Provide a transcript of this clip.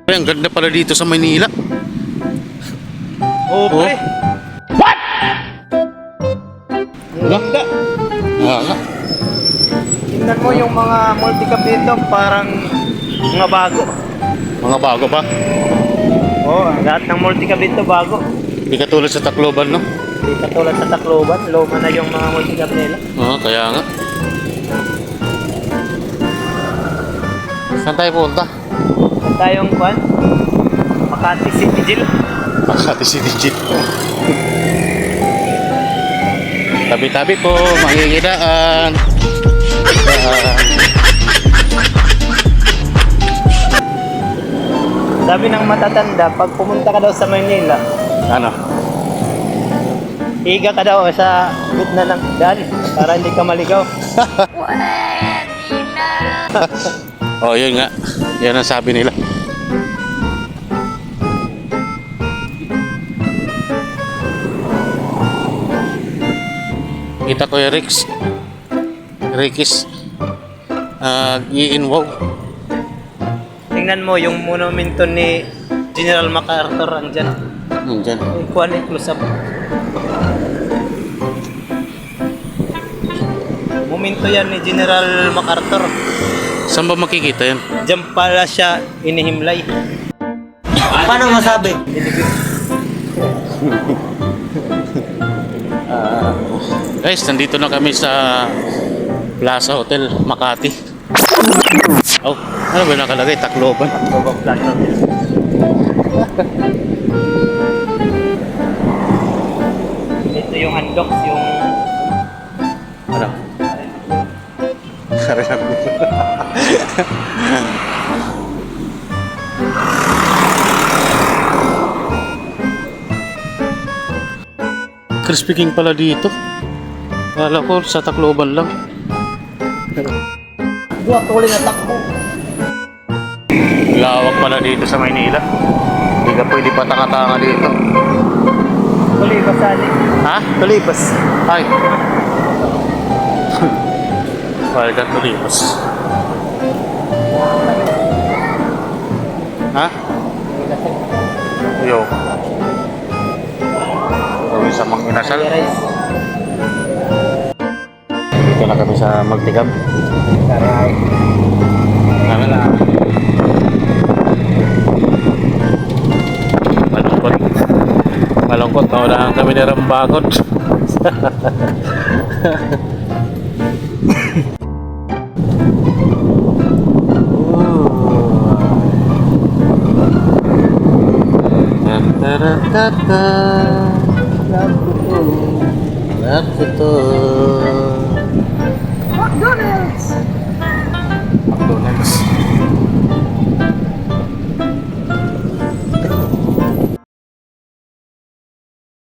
Ay, ang ganda pala dito sa Maynila. Oh, pre. What? Ang ganda. Nga. Tingnan mo yung mga multi-cab dito, parang mga bago. Mga bago pa. Oo, lahat ng multi-cab dito bago. Hindi katulad sa Tacloban, no? Hindi katulad sa Tacloban, luma na yung mga multi-cab nila. Oo, kaya nga. Saan tayo punta? At tayong kwan, Makati City Jail. Makati City Jeep. Tabi-tabi po, mangingidaan. Sabi ng matatanda, pag pumunta ka daw sa Maynila, Ano? higa ka daw sa gitna ng daan para hindi ka maligaw. Oh, yun nga. Yan ang sabi nila. Kita ko yung Rikis. Nag-i-inwow. Tingnan mo yung monumento ni General MacArthur andyan. Nandyan. Yung kuwan ni close up. Monumento yan ni General MacArthur. Saan ba makikita yan? Diyan pala siya inihimlay. Paano masabi? Guys, nandito na kami sa Plaza Hotel Makati. Oh, ano ba nakalagay? Tacloban. Baba plato. Ito yung handok, yung Ano? Crispy King pala dito. Kala ko sa Tacloban lang. buwak ko ulit na takbo. Lawak pala dito sa Maynila. Hindi ka pwede patanga-tanga dito. Tulibas sali. Ha? Tulibas. Ay. Ay, ka tulipas. Ha? Yo. Kami sa Manginasal. Dito na kami sa Magtigab. Taray. Ano na? Malungkot. Malungkot. Naunahan kami ni Rambagot. Love ko to.